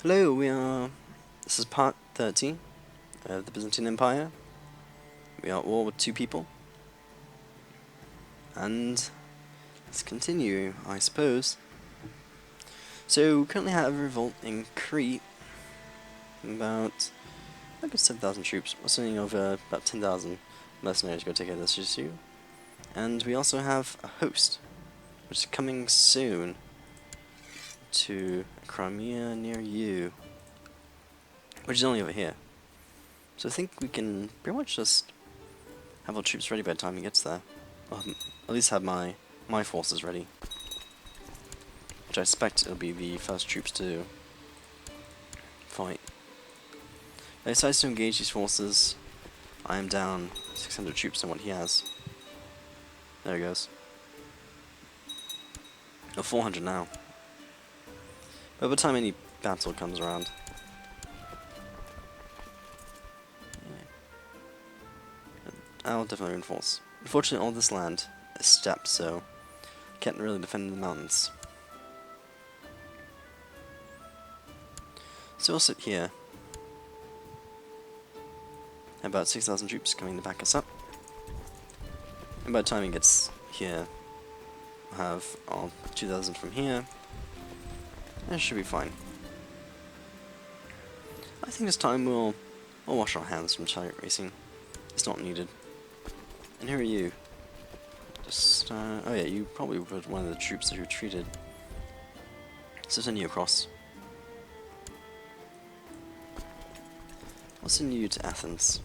Hello, this is part 13 of the Byzantine Empire. We are at war with two people. And let's continue, I suppose. So, we currently have a revolt in Crete. About, I guess 10,000 troops. We're sending over about 10,000 mercenaries to go take out this issue. And we also have a host, which is coming soon to Crimea near you, which is only over here. So I think we can pretty much just have our troops ready by the time he gets there. At least have my forces ready. Which I expect it'll be the first troops to fight. If I decide to engage these forces, I am down 600 troops on what he has. There he goes. Oh, 400 now. But by the time any battle comes around, I'll definitely reinforce. Unfortunately, all this land is steppe, so I can't really defend the mountains. So we'll sit here. About 6,000 troops coming to back us up. And by the time he gets here, I'll have all 2,000 from here. That should be fine. I think this time we'll wash our hands from chariot racing. It's not needed. And who are you? Just, oh yeah, you probably were one of the troops that retreated. So send you across. I'll send you to Athens.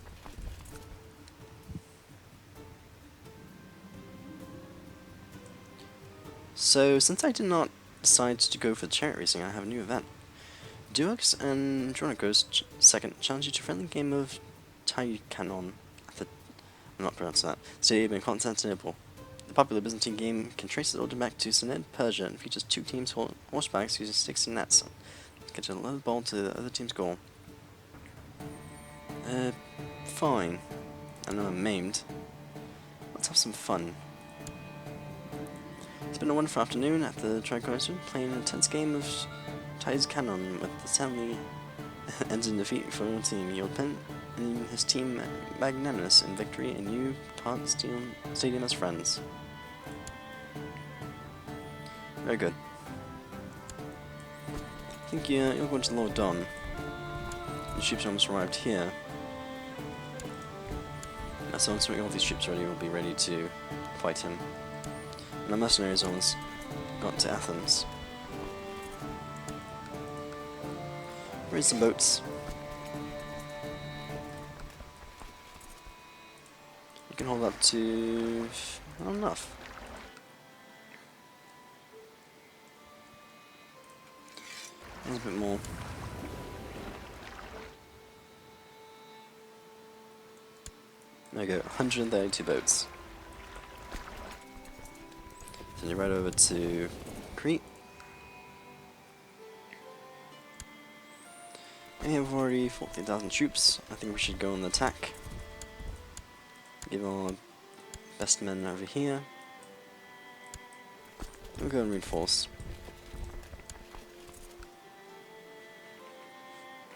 So, since I did not decide to go for the chariot racing, I have a new event. Duux and Andronicos II challenge you to a friendly game of Canon. I'm not pronouncing that. Stadium in Constantinople. The popular Byzantine game can trace its origin back to Sinid, Persia, and features two teams horsebacks using sticks and nets. Catch a little ball to the other team's goal. Fine. I know I'm maimed. Let's have some fun. It's been a wonderful afternoon at the Tricoaster, playing an intense game of Ties Canon with the sadly ends in defeat for your team. Your opponent and his team magnanimous in victory, and you depart the stadium as friends. Very good. I think you're going to Lord Don. The troops almost arrived here. So once we get all these troops ready, we'll be ready to fight him. And the mercenaries almost got to Athens. Raise some boats. You can hold up to not enough. There's a bit more. There we go, 132 boats. Send you right over to Crete. And we have already 14,000 troops. I think we should go on the attack. Give our best men over here. We'll go and reinforce.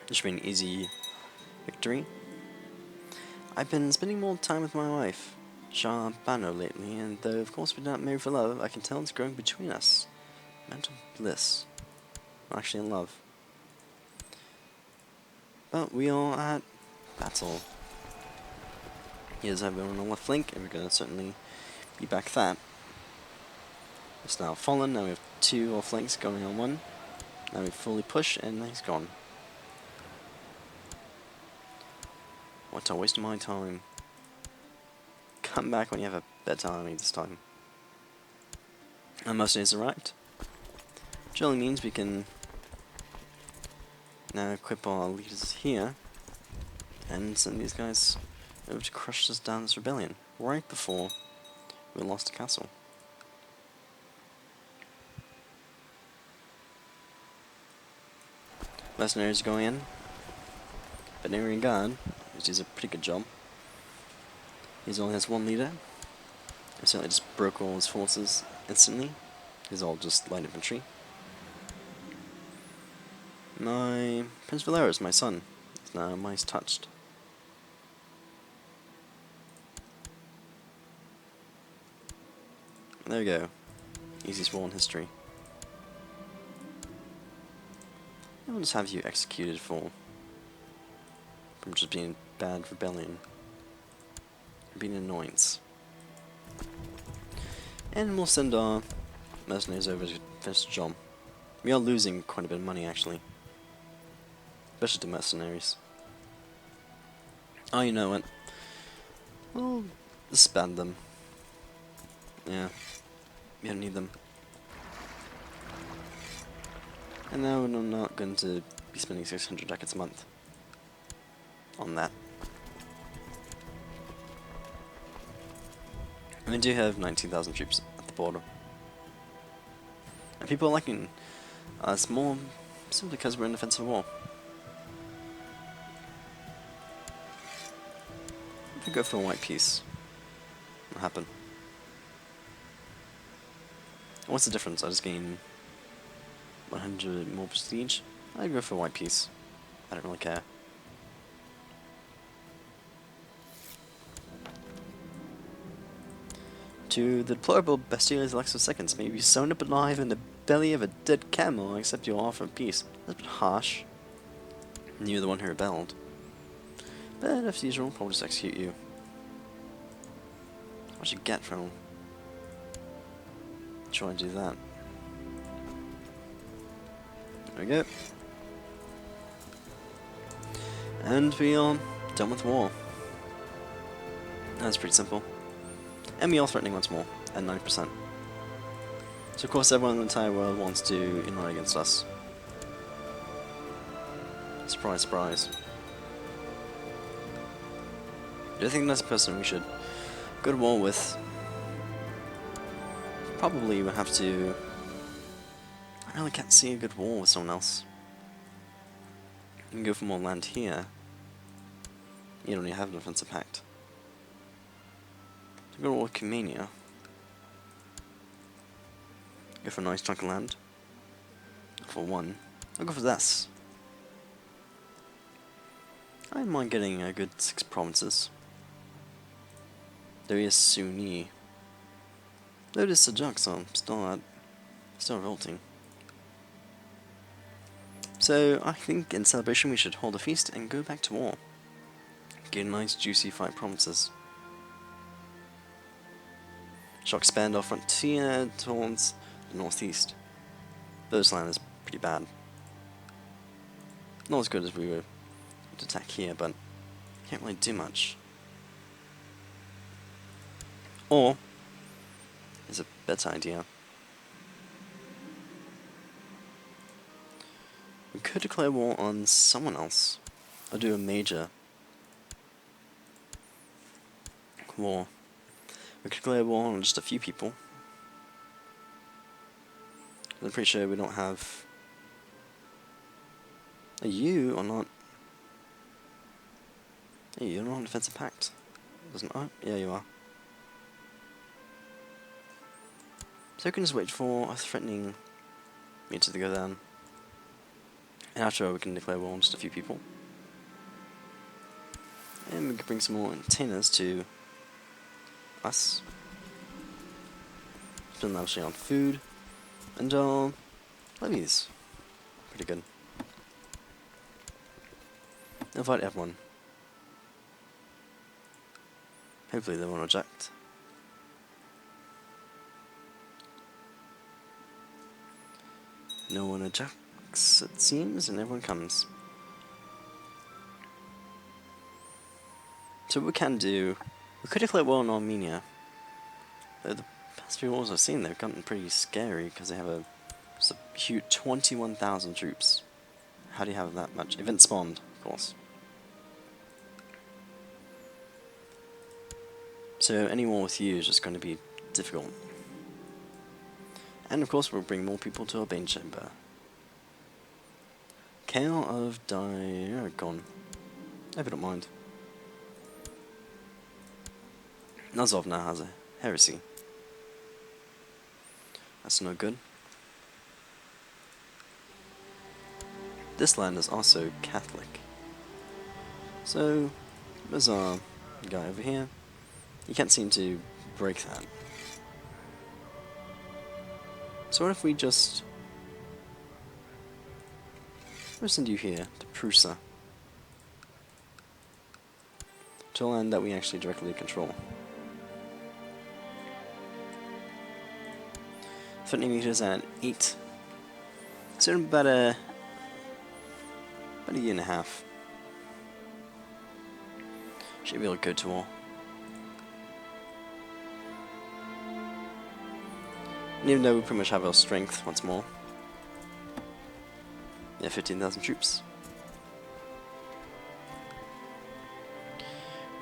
This should be an easy victory. I've been spending more time with my wife, Bano, lately, and though of course we're not married for love, I can tell it's growing between us. Mental bliss. We're actually in love. But we are at battle. Here's everyone on the left flank, and we're going to certainly be back that. It's now fallen, now we have two off flanks going on one. Now we fully push, and he's gone. What a waste of my time. Come back when you have a better army this time. And mercenaries arrived. Which only means we can now equip our leaders here and send these guys over to crush us down this rebellion right before we lost the castle. Mercenaries going in. Venerian Guard, which does a pretty good job. He only has one leader. He certainly just broke all his forces instantly. He's all just light infantry. My Prince Valeris, my son, is now mice touched. There we go. Easiest war in history. I will just have you executed from just being bad rebellion. Being an annoyance. And we'll send our mercenaries over to finish the job. We are losing quite a bit of money actually. Especially the mercenaries. Oh, you know what? We'll disband them. Yeah. We don't need them. And now I'm not going to be spending 600 ducats a month on that. And we do have 19,000 troops at the border. And people are liking us more simply because we're in defensive war. If we go for a white peace, what'll happen? What's the difference? I just gain 100 more prestige? I'd go for a white peace. I don't really care. To the deplorable bestialities Alexis seconds may be sewn up alive in the belly of a dead camel, I accept your offer of peace. That's a bit harsh. You're the one who rebelled. But as usual, I'll just execute you. What you get from trying to do that? There we go. And we are done with war. That's pretty simple. And we are threatening once more, at 9%. So of course everyone in the entire world wants to unite against us. Surprise, surprise. Do you think that's a person we should go to war with? Probably would have to... I really can't see a good war with someone else. You can go for more land here. You don't even have an offensive pact. So go to war with Comania. Go for a nice chunk of land. For one. I'll go for this. I don't mind getting a good 6 provinces. There is Sunni. Though it is Seljuk, so I'm still revolting. So I think in celebration we should hold a feast and go back to war. Get nice juicy 5 provinces. Shall expand our frontier towards the northeast. This land is pretty bad. Not as good as we were to attack here, but can't really do much. Or is a better idea. We could declare war on someone else, or do a major war. We could declare war on just a few people. I'm pretty sure we don't have... Are you or not? Hey, you're not on defensive pact. Doesn't... Oh, yeah, you are. So we can just wait for a threatening meter to go down. And after we can declare war on just a few people. And we can bring some more entertainers to us. Spend lavishly on food. And levies. Pretty good. Invite everyone. Hopefully they won't reject. No one ejects, it seems, and everyone comes. So what we can do, we could declare war on Armenia. The past few wars I've seen, they've gotten pretty scary because they have just a huge 21,000 troops. How do you have that much? Event spawned, of course. So any war with you is just going to be difficult. And of course we'll bring more people to our Bane Chamber. Kale of Diagon. I hope you don't mind. Nazov now has a heresy. That's no good. this land is also Catholic. So, there's our guy over here. You can't seem to break that. So what if we just... we'll send you here, to Prusa. To a land that we actually directly control. 30 meters and 8. So about a year and a half. Should be able to go to war. And even though we pretty much have our strength once more. Yeah, 15,000 troops.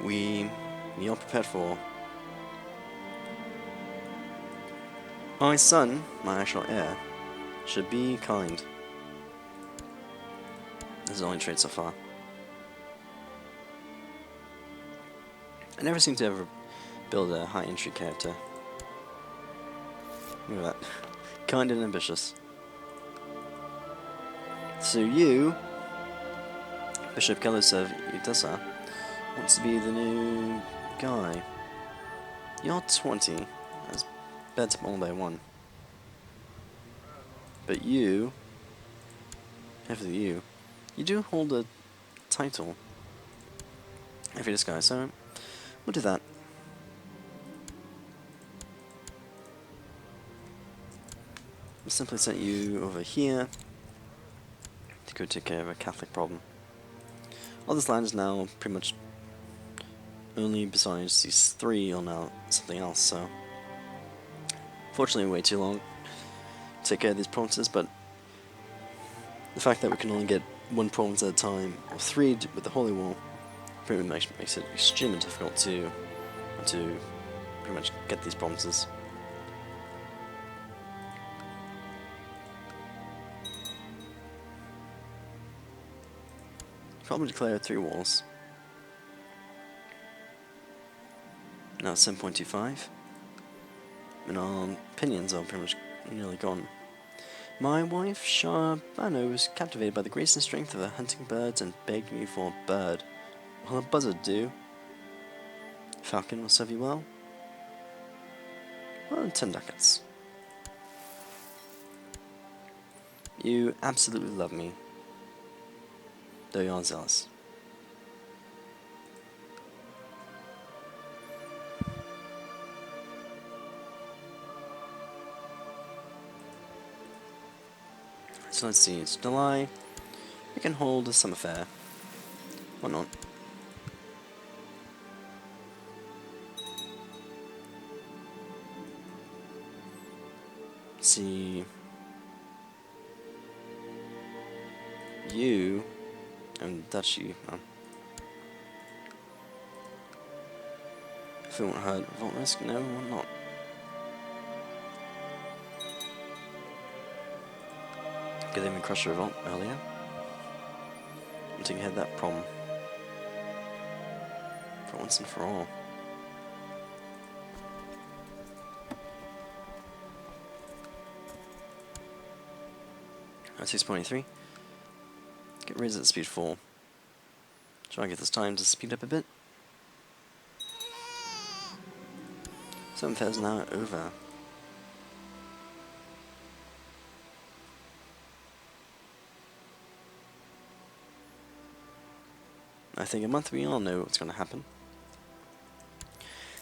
We are prepared for war. My son, my actual heir, should be kind. This is the only trait so far. I never seem to ever build a high entry character. Look at that. Kind and ambitious. So you, Bishop Kellos of Udessa, wants to be the new guy. You're 20. That's better all by 1. But you, definitely you do hold a title. If you're this guy, so we'll do that. We'll simply send you over here to go take care of a Catholic problem. All this land is now pretty much only besides these 3 are now something else, so fortunately way too long to take care of these provinces, but the fact that we can only get 1 province at a time, or 3 with the Holy War, pretty much makes it extremely difficult to pretty much get these provinces. Probably declare 3 wars. Now it's 7.25. And our opinions are pretty much nearly gone. My wife, Sharbano, was captivated by the grace and strength of her hunting birds and begged me for a bird. Will a buzzard do? Falcon will serve you well. Well, 10 ducats. You absolutely love me, though you are zealous. So let's see, it's July. We can hold a summer fair. Why not? Let's see. You and Duchy. If we won't hurt revolt risk, no, we're not. Could even crush a revolt earlier. I'm taking care of that problem for once and for all. At 6.3. Get rid of the speed 4. Try and get this time to speed up a bit. 7,000 now over. I think a month we all know what's going to happen.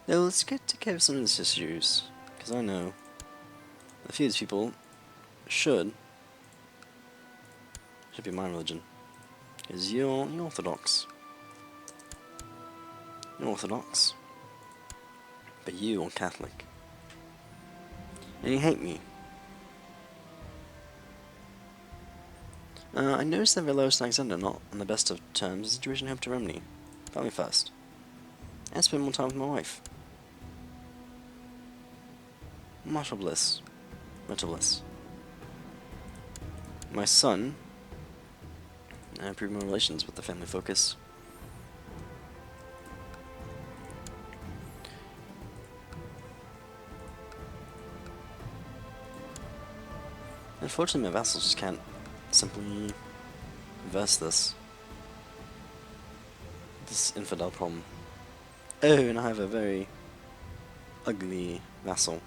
Now let's get to care of some of these issues, because I know a few of these people should be my religion. Because you're Orthodox. You're Orthodox. But you are Catholic. And you hate me. I noticed that Velos and Alexander are not on the best of terms. The situation hope to remedy. Family first. And spend more time with my wife. Martial bliss. Mental bliss. My son. I improve my relations with the family focus. Unfortunately, my vassals just can't simply reverse this infidel problem. Oh, and I have a very ugly vassal.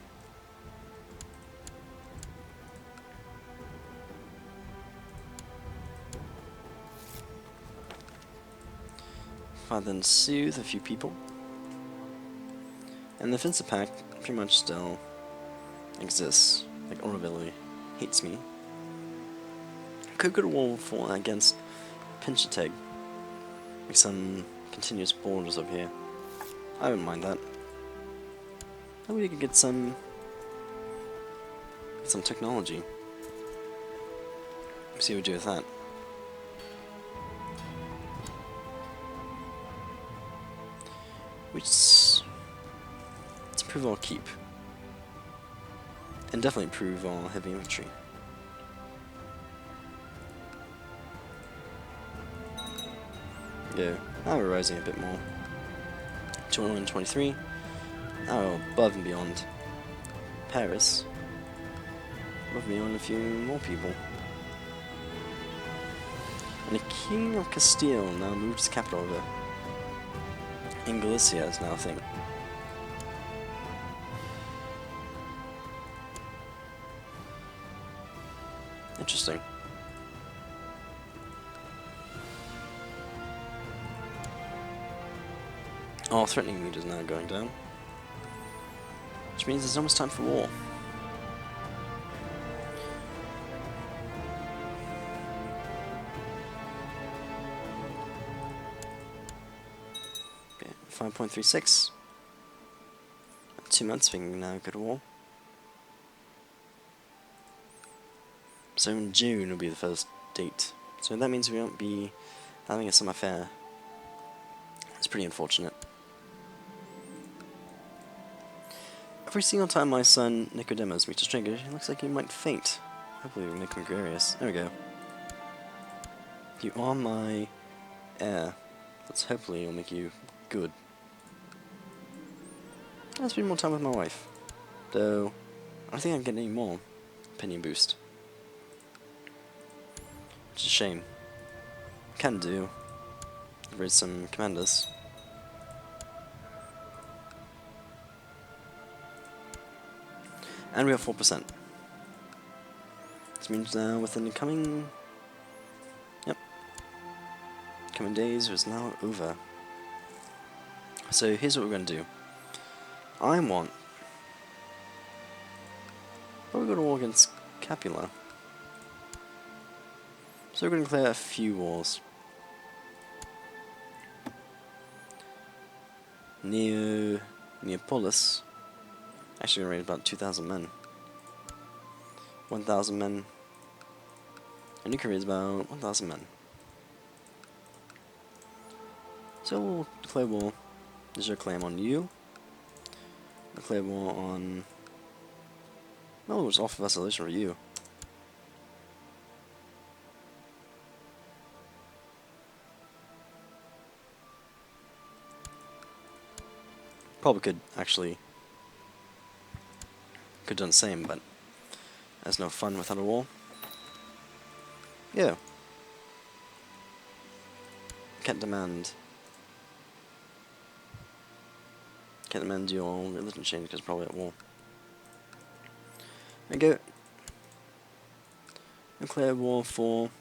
If I then soothe a few people, and the defensive pact pretty much still exists. Like, Oroville hates me. Could go to war for against Pinchateg. Like some continuous borders over here. I wouldn't mind that. Maybe we could get some technology. See what we do with that. Let's improve our keep. And definitely improve our heavy infantry. Go. Now we're rising a bit more. 223. Now above and beyond Paris. Above and beyond a few more people. And the King of Castile now moved his capital over. In Galicia is now a thing. Interesting. Our threatening mood is now going down. Which means it's almost time for war. Okay, 5.36. 2 months we can now go to war. So in June will be the first date. So that means we won't be having a summer fair. It's pretty unfortunate. Every single time my son Nicodemus meets a stranger, it looks like he might faint. Hopefully we'll make him gregarious. There we go. You are my heir. Let's hopefully it'll make you good. I'll spend more time with my wife. Though, I don't think I can get any more opinion boost. Which is a shame. Can do. Raise some commanders. And we have 4%. This means now within the coming days is now over. So here's what we're going to do. I want... We're going to war against Capua. So we're going to clear a few wars. Neapolis. Actually going to raid about 2,000 men. 1,000 men. And New Korea is about 1,000 men. So we'll declare war. There's your claim on you. Declare war on... No, it was off of isolation for you. Probably could actually... Could have done the same, but... There's no fun without a war. Yeah. Can't demand your religion change because it's probably at war. There we go. Declare war for...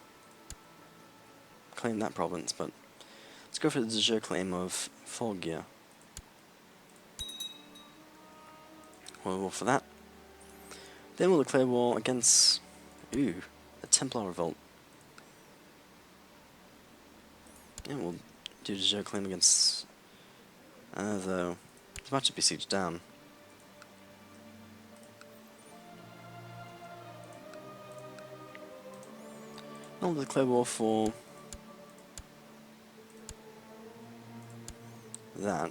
Claim that province, but... Let's go for the de jure claim of Foggia. War for that. Then we'll declare war against... Ooh, the Templar revolt. Yeah, we'll do de jure claim against... though... It might just be sieged down. I'll declare war for... that.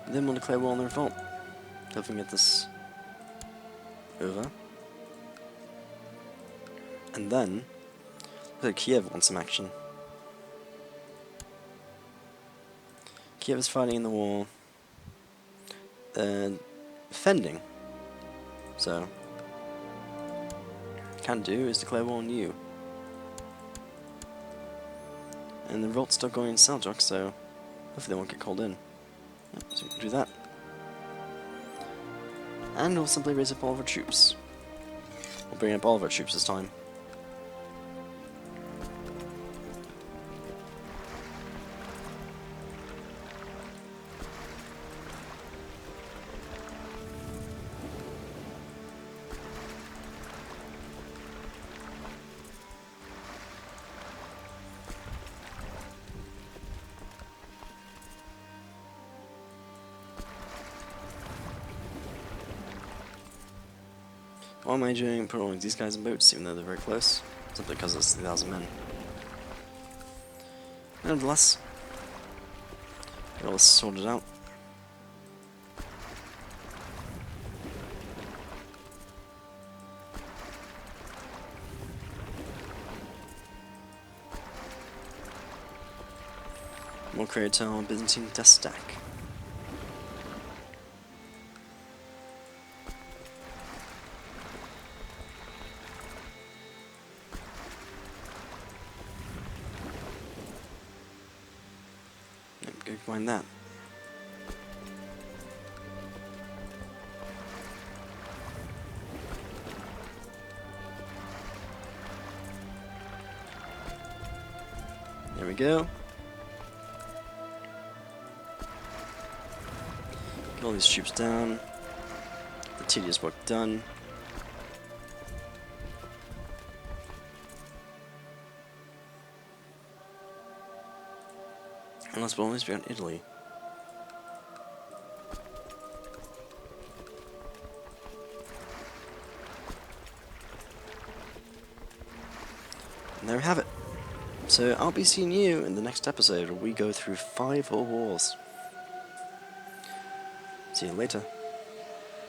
Then we'll declare war on the revolt. Hope we can get this over. And then, looks like Kiev wants some action. Kiev is fighting in the war. Defending. So, can do is declare war on you. And the revolt's still going in Seljuk, so hopefully they won't get called in. Yep, so we can do that. And we'll simply raise up all of our troops. We'll bring up all of our troops this time. Why am I doing putting these guys in boats, even though they're very close? Simply because it's 3,000 men. Nevertheless, get all this sorted out. We'll create our Byzantine test stack. Go find that. There we go. Get all these troops down. The tedious work done. Unless we'll always be on Italy. And there we have it. So I'll be seeing you in the next episode where we go through 5 whole wars. See you later.